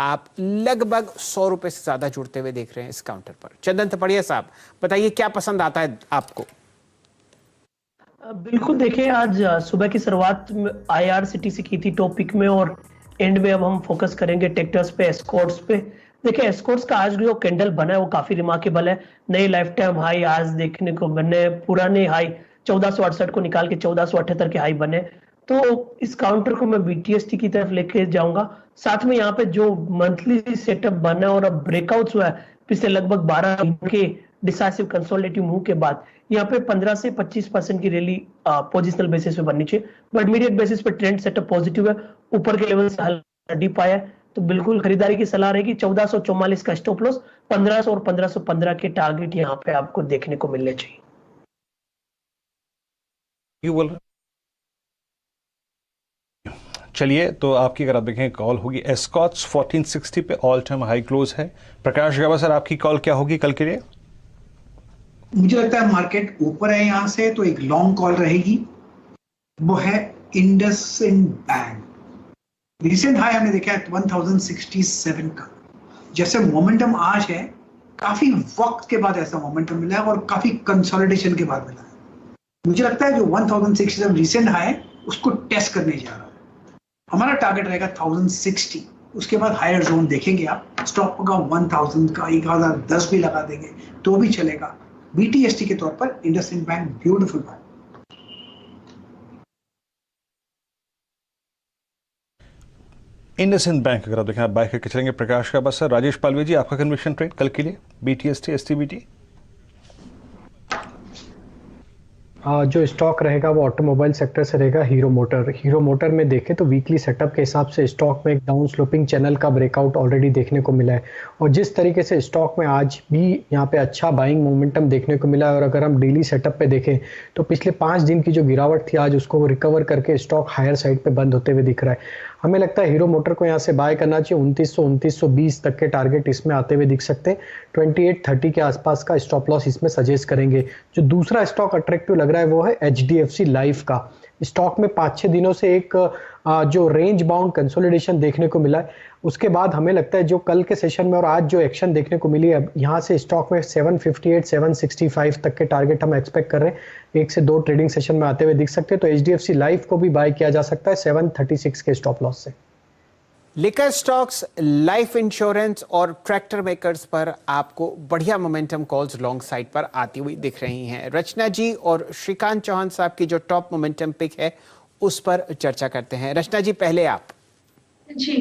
आप लगभग 100 रुपए से ज्यादा जुड़ते हुए देख रहे हैं इस काउंटर पर। चंदन थपड़िया साहब, बताइए क्या पसंद आता है आपको? बिल्कुल, देखिए आज सुबह की शुरुआत IRCTC की थी टॉपिक में, और एंड में अब हम फोकस करेंगे टेक्टर्स पे, एस्कॉर्ट्स पे। देखिए एस्कॉर्ट्स का आज जो कैंडल बना है वो काफी रिमार्केबल है। नए लाइफ टाइम हाई आज देखने को बने, पुराने हाई 1468 को निकाल के 1478 के हाई बने। तो इस काउंटर को मैं BTST की तरफ लेके जाऊंगा। साथ में यहाँ पे जो मंथली सेटअप बना है और अब ब्रेकआउट्स हुआ है पिछले लगभग 12 के डिसाइसिव कंसोलिडेटिव मूव के बाद, यहाँ पे 15 से 25% की रैली पोजिशनल बेसिस पे बननी चाहिए, बट इमीडिएट बेसिस पे ट्रेंड सेटअप पॉजिटिव है, ऊपर के लेवल से हल्का डिप आया है, तो बिल्कुल खरीदारी की सलाह रहेगी। 1444 का स्टॉप लॉस, 1500 और 1515 के टारगेट यहाँ पे आपको देखने को मिलने चाहिए। चलिए, तो आपकी अगर आप देखें कॉल होगी एस्कॉर्ट्स 1460 पे ऑल टाइम हाई क्लोज है। प्रकाश गौबा सर, आपकी कॉल क्या होगी कल के लिए? मुझे लगता है मार्केट ऊपर है यहां से, तो एक लॉन्ग कॉल रहेगी, वो है इंडसइंड बैंक। रिसेंट हाई हमने देखा है 1067 का। जैसे मोमेंटम आज है, काफी वक्त के बाद ऐसा मोमेंटम मिला है और काफी कंसोलिडेशन के बाद मिला है। मुझे लगता है जो 1067 रिसेंट हाई है उसको टेस्ट करने जा रहा है। हमारा टारगेट रहेगा 1060, उसके बाद हायर जोन देखेंगे आप। स्टॉप होगा 1000 का, 1010 भी लगा देंगे तो भी चलेगा। BTST के तौर पर IndusInd bank beautiful buy. IndusInd bank अगर आप देखें आप बाय करके चलेंगे। प्रकाश गौबा सर, राजेश पालवे जी, आपका कन्विक्शन ट्रेड कल के लिए BTST STBT? जो स्टॉक रहेगा वो ऑटोमोबाइल सेक्टर से रहेगा। हीरो मोटर में देखें तो वीकली सेटअप के हिसाब से स्टॉक में एक डाउन स्लोपिंग चैनल का ब्रेकआउट ऑलरेडी देखने को मिला है, और जिस तरीके से स्टॉक में आज भी यहाँ पे अच्छा बाइंग मोमेंटम देखने को मिला है, और अगर हम डेली सेटअप पे देखें तो पिछले 5 दिन की जो गिरावट थी आज उसको रिकवर करके स्टॉक हायर साइड पे बंद होते हुए दिख रहा है। हमें लगता है हीरो मोटर को यहाँ से बाय करना चाहिए। 2920 तक के टारगेट इसमें आते हुए दिख सकते हैं। 2830 के आसपास का स्टॉप लॉस इसमें सजेस्ट करेंगे। जो दूसरा स्टॉक अट्रैक्टिव लग रहा है वो है HDFC लाइफ का। स्टॉक में 5-6 दिनों से एक जो रेंज बाउंड कंसोलिडेशन देखने को मिला है, उसके बाद हमें लगता है जो कल के सेशन में और आज जो एक्शन देखने को मिली है, यहाँ से स्टॉक में 758 765 तक के टारगेट हम एक्सपेक्ट कर रहे हैं। 1 से 2 ट्रेडिंग सेशन में आते हुए दिख सकते हैं। तो HDFC लाइफ को भी बाय किया जा सकता है 736 के स्टॉप लॉस से। लिकर स्टॉक्स, लाइफ इंश्योरेंस और ट्रैक्टर मेकर्स पर आपको बढ़िया मोमेंटम कॉल्स लॉन्ग साइड पर आती हुई दिख रही हैं। रचना जी और श्रीकांत चौहान साहब की जो टॉप मोमेंटम पिक है उस पर चर्चा करते हैं। रचना जी, पहले आप जी।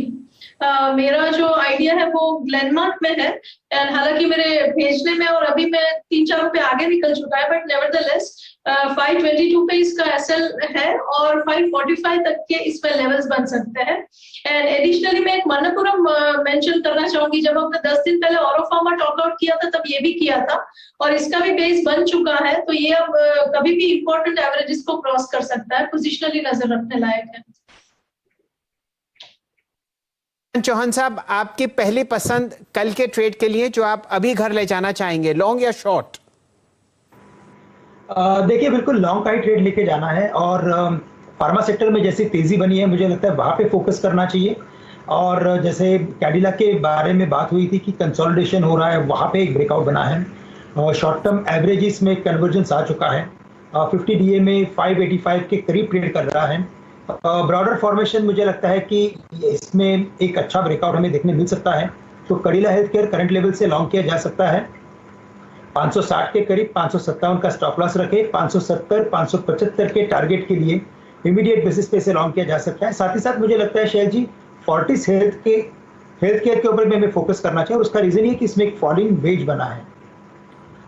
मेरा जो आइडिया है वो ग्लेनमार्क में है, एंड हालांकि मेरे भेजने में और अभी मैं 3-4 रुपए आगे निकल चुका है, बट नेवरदलेस 522 पे इसका SL है और 545 तक के इस पे लेवल्स बन सकते हैं। एंड एडिशनली मैं एक मनपुरम मेंशन करना चाहूंगी। जब हमने 10 दिन पहले ऑरोफार्मा टॉकआउट किया था तब ये भी किया था, और इसका भी बेस बन चुका है, तो ये अब कभी भी इंपॉर्टेंट एवरेजेस को क्रॉस कर सकता है। पोजिशनली नजर रखने लायक है। चौहान साहब, आपकी पहली पसंद कल के ट्रेड के लिए जो आप अभी घर ले जाना चाहेंगे, लॉन्ग या शॉर्ट? देखिए, बिल्कुल लॉन्ग का ही ट्रेड लेके जाना है, और फार्मा सेक्टर में जैसी तेजी बनी है मुझे लगता है वहां पे फोकस करना चाहिए। और जैसे कैडिला के बारे में बात हुई थी कि कंसोलिडेशन हो रहा है, वहां पे एक ब्रेकआउट बना है। शॉर्ट टर्म एवरेजेस में कन्वर्जेंस आ चुका है। 50 DA में 585 के करीब ट्रेड कर रहा है। ब्रॉडर फॉर्मेशन मुझे लगता है कि इसमें एक अच्छा ब्रेकआउट हमें देखने मिल सकता है। तो कडिला हेल्थ केयर करंट लेवल से लॉन्ग किया जा सकता है। 560 के करीब 557 का स्टॉप लॉस रखे। 570 575 के टारगेट के लिए इमीडिएट बेसिस पे से लॉन्ग किया जा सकता है। साथ ही साथ मुझे लगता है शैल जी, फोर्टिस हेल्थ केयर के ऊपर भी हमें फोकस करना चाहिए, और उसका रीजन ये कि इसमें एक फॉलिंग वेज बना है,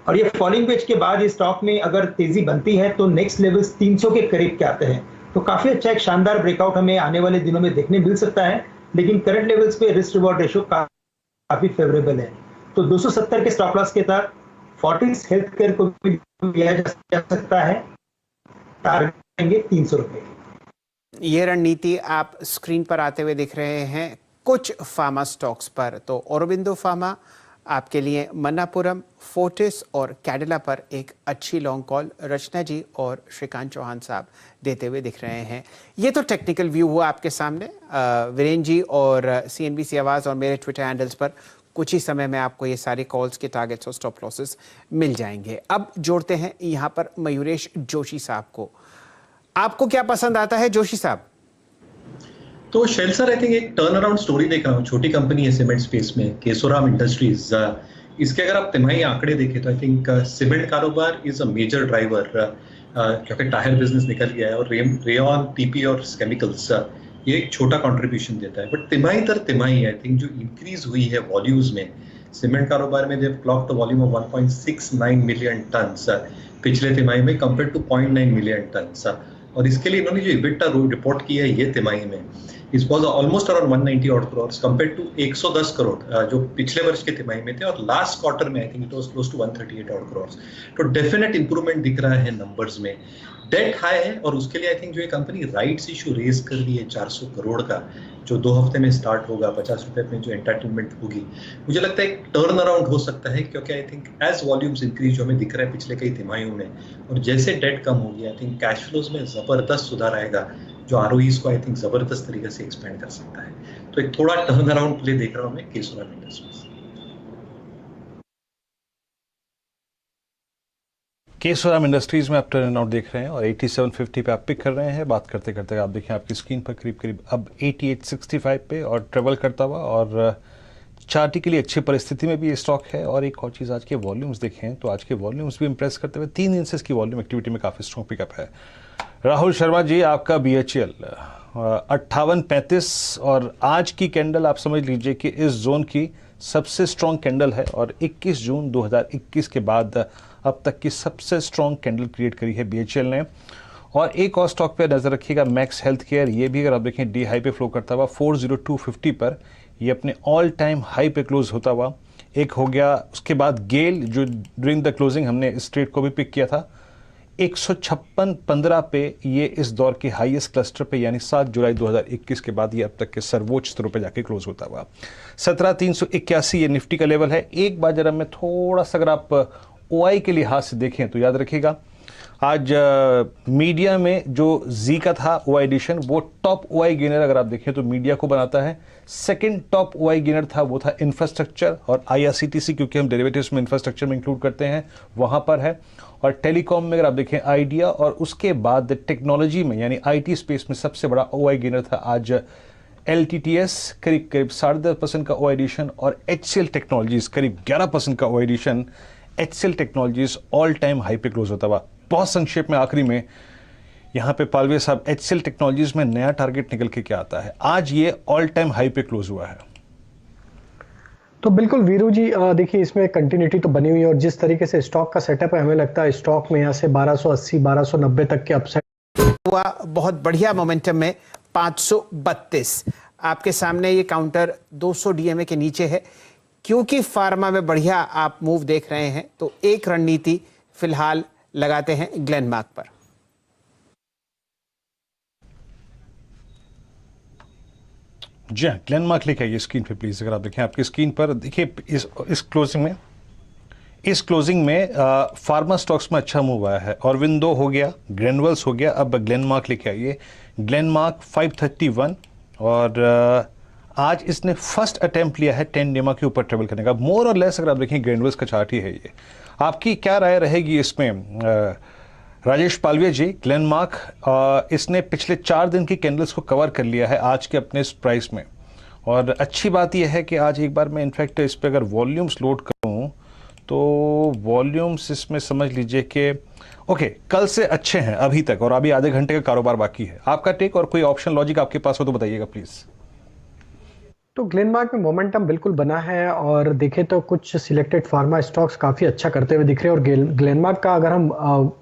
और ये फॉलिंग वेज के बाद इस स्टॉक में अगर तेजी बनती है तो नेक्स्ट लेवल्स 300 के करीब के आते हैं। तो काफी अच्छा एक शानदार ब्रेकआउट हमें आने वाले दिनों में देखने मिल सकता है, लेकिन करंट लेवल्स पे रिस्क रिवॉर्ड रेशियो काफी फेवरेबल है। तो 270 के स्टॉप लॉस के साथ फोर्टिस हेल्थ केयर को भी लिया जा सकता है। टारगेट देंगे 300 रुपए। ये रणनीति आप स्क्रीन पर आते हुए दिख रहे हैं कुछ फार्मा स्टॉक्स पर। तो औरोबिंदो फार्मा, आपके लिए मन्नापुरम, फोर्टिस और कैडिला पर एक अच्छी लॉन्ग कॉल रचना जी और श्रीकांत चौहान साहब देते हुए दिख रहे हैं। ये तो टेक्निकल व्यू हुआ आपके सामने। वीरेन जी और CNBC आवाज़ और मेरे ट्विटर हैंडल्स पर कुछ ही समय में आपको ये सारी कॉल्स के टारगेट्स और स्टॉप लॉसेस मिल जाएंगे। अब जोड़ते हैं यहाँ पर मयूरेश जोशी साहब को। आपको क्या पसंद आता है जोशी साहब? तो शेल सर, आई थिंक एक टर्न अराउंड स्टोरी देख रहा हूँ। छोटी कंपनी है सीमेंट स्पेस में, केशोराम इंडस्ट्रीज। इसके अगर आप तिमाही आंकड़े देखें तो आई थिंक सीमेंट कारोबार इज अ मेजर ड्राइवर, क्योंकि टायर बिजनेस निकल गया है और रेयन, TP और केमिकल्स ये एक छोटा कंट्रीब्यूशन देता है। बट तिमाही दर तिमाही आई थिंक जो इंक्रीज हुई है वॉल्यूम्स में, सीमेंट कारोबार में देव clock the volume of 1.69 million tons पिछले तिमाही में कंपेयर टू 0.9 मिलियन टन्स। और इसके लिए इन्होंने जो इबिटा रिपोर्ट किया है ये तिमाही में, इस was almost around 190 odd crores compare to 110 crore जो पिछले वर्ष के तिमाही में थे, और लास्ट क्वार्टर में I think it was close to 138 odd crores। तो डेफिनेट इंप्रूवमेंट दिख रहा है नंबर्स में। डेट हाई है और उसके लिए आई थिंक जो ये कंपनी राइट्स इशू रेज कर रही है 400 करोड़ का, जो 2 हफ्ते में स्टार्ट होगा, 50 रुपए में जो एंटरटेनमेंट होगी, मुझे लगता है एक टर्न अराउंड हो सकता है। क्योंकि I think as volumes increase जो हमें दिख रहा है पिछले कई तिमाहियों में, और जैसे डेट कम होगी आई थिंक कैश फ्लोज में जबरदस्त सुधार आएगा, जो ROEs को आई थिंक जबरदस्त तरीके से एक्सपेंड कर सकता है। तो एक थोड़ा टर्न अराउंड प्ले देख रहा हूँ मैं केशोराम इंडस्ट्रीज। केशोराम इंडस्ट्रीज में आप टर्न आउट देख रहे हैं और 8750 पे आप पिक कर रहे हैं। बात करते करते आप देखें आपकी स्क्रीन पर करीब करीब अब 8865 पे और ट्रेवल करता हुआ, और चार्टी के लिए अच्छी परिस्थिति में भी ये स्टॉक है। और एक और चीज़, आज के वॉल्यूम्स देखें तो आज के वॉल्यूम्स भी इंप्रेस करते हुए 3 दिन से इसकी वॉल्यूम एक्टिविटी में काफ़ी स्ट्रॉन्ग पिकअप है। राहुल शर्मा जी, आपका BHEL 5835 और आज की कैंडल आप समझ लीजिए कि इस जोन की सबसे स्ट्रॉन्ग कैंडल है, और 21 जून 2021 के बाद अब तक की सबसे स्ट्रॉन्ग कैंडल क्रिएट करी है BHEL ने। और एक और स्टॉक पे नज़र रखिएगा, मैक्स हेल्थ केयर। ये भी अगर आप देखें डी हाई पे फ्लो करता हुआ 40250 पर, ये अपने ऑल टाइम हाई पे क्लोज होता हुआ एक हो गया। उसके बाद गेल, जो ड्यूरिंग द क्लोजिंग हमने इस ट्रेड को भी पिक किया था, 156.15 पे ये इस दौर के हाईएस्ट क्लस्टर पे, यानी 7 जुलाई 2021 के बाद ये अब तक के सर्वोच्च स्तरों पे जाके क्लोज होता हुआ 17381 ये निफ्टी का लेवल है। एक बार जरा मैं थोड़ा सा अगर आप OI के लिहाज से देखें तो याद रखिएगा, आज मीडिया में जो जी का था OI एडिशन, वो टॉप OI गेनर अगर आप देखें तो मीडिया को बनाता है। सेकंड टॉप OI गेनर था वो था इंफ्रास्ट्रक्चर, और IRCTC क्योंकि हम डेरिवेटिव्स में इंफ्रास्ट्रक्चर में इंक्लूड करते हैं वहां पर है। और टेलीकॉम में अगर आप देखें आइडिया, और उसके बाद टेक्नोलॉजी में यानी IT स्पेस में सबसे बड़ा OI गेनर था आज LTTS, करीब करीब 10.5% का OI एडिशन, और HCL टेक्नोलॉजीज करीब 11% का OI addition. HCL technologies all time high पे क्लोज होता हुआ। बहुत संक्षेप में आखिरी में यहाँ पे पालवे साहब, HCL टेक्नोलॉजीज में नया टारगेट निकल के क्या आता है? आज ये ऑल टाइम हाई पे क्लोज हुआ है। तो बिल्कुल वीरू जी, देखिए इसमें कंटिन्यूटी तो बनी हुई है, और जिस तरीके से स्टॉक का सेटअप है, हमें लगता है स्टॉक में यहाँ से 1280 1290 तक के अपसाइड हुआ। बहुत बढ़िया मोमेंटम में 532 आपके सामने ये काउंटर 200 DMA के नीचे है। क्योंकि फार्मा में बढ़िया आप मूव देख रहे हैं, तो एक रणनीति फिलहाल लगाते हैं ग्लेनमार्क पर। जी हाँ, ग्लेनमार्क लेके आइए स्क्रीन पे प्लीज। अगर आप देखें आपकी स्क्रीन पर, देखिए इस क्लोजिंग में फार्मा स्टॉक्स में अच्छा मूव आया है। ऑरविंदो हो गया, ग्रेनुअल्स हो गया, अब ग्लेनमार्क लेके आइए। ग्लेनमार्क 531, और आज इसने फर्स्ट अटेम्प्ट लिया है 10 DMA के ऊपर ट्रेवल करने का। मोर और लेस अगर आप देखें ग्रेनुअल्स का चार्ट ही है ये। आपकी क्या राय रहेगी इसमें राजेश पालवे जी? ग्लेनमार्क इसने पिछले 4 दिन की कैंडल्स को कवर कर लिया है आज के अपने इस प्राइस में, और अच्छी बात यह है कि आज एक बार मैं इनफैक्ट इस पर अगर वॉल्यूम्स लोड करूं तो वॉल्यूम्स इसमें समझ लीजिए कि ओके, कल से अच्छे हैं अभी तक, और अभी आधे घंटे का कारोबार बाकी है। आपका टेक और कोई ऑप्शन लॉजिक आपके पास हो तो बताइएगा प्लीज। तो ग्लेनमार्क में मोमेंटम बिल्कुल बना है, और देखें तो कुछ सिलेक्टेड फार्मा स्टॉक्स काफ़ी अच्छा करते हुए दिख रहे हैं। और ग्लेनमार्क का अगर हम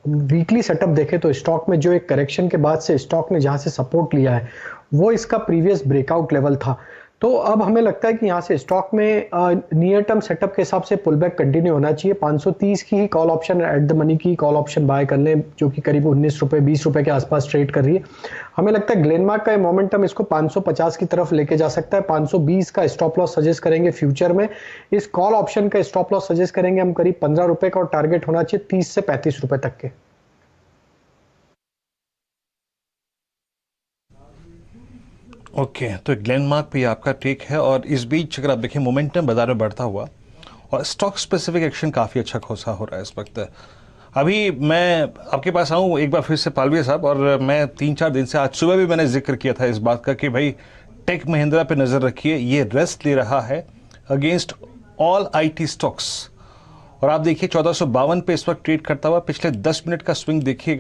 वीकली सेटअप देखें तो स्टॉक में जो एक करेक्शन के बाद से स्टॉक ने जहां से सपोर्ट लिया है वो इसका प्रीवियस ब्रेकआउट लेवल था। तो अब हमें लगता है कि यहाँ से स्टॉक में नियर टर्म सेटअप के हिसाब से पुल बैक कंटिन्यू होना चाहिए। 530 की ही call option, at the money की कॉल ऑप्शन बाय कर लें, जो कि करीब 19 रुपए 20 रुपए के आसपास ट्रेड कर रही है। हमें लगता है ग्लेनमार्क का मोमेंटम इसको 550 की तरफ लेके जा सकता है। 520 का स्टॉप लॉस सजेस्ट करेंगे फ्यूचर में। इस कॉल ऑप्शन का स्टॉप लॉस सजेस्ट करेंगे हम करीब 15 रुपए का, और टारगेट होना चाहिए 30 से 35 रुपए तक के। ओके तो ग्लेनमार्क पे आपका टेक है, और इस बीच अगर आप देखें मोमेंटम बाजार में बढ़ता हुआ और स्टॉक स्पेसिफिक एक्शन काफ़ी अच्छा खोसा हो रहा है इस वक्त। अभी मैं आपके पास आऊँ एक बार फिर से पालविया साहब, और मैं 3-4 दिन से, आज सुबह भी मैंने जिक्र किया था इस बात का कि भाई टेक महिंद्रा पे नज़र रखिए, ये रेस्ट ले रहा है अगेंस्ट ऑल IT स्टॉक्स। और आप देखिए 1452 पे इस वक्त ट्रेड करता हुआ, पिछले 10 मिनट का स्विंग देखिएगा।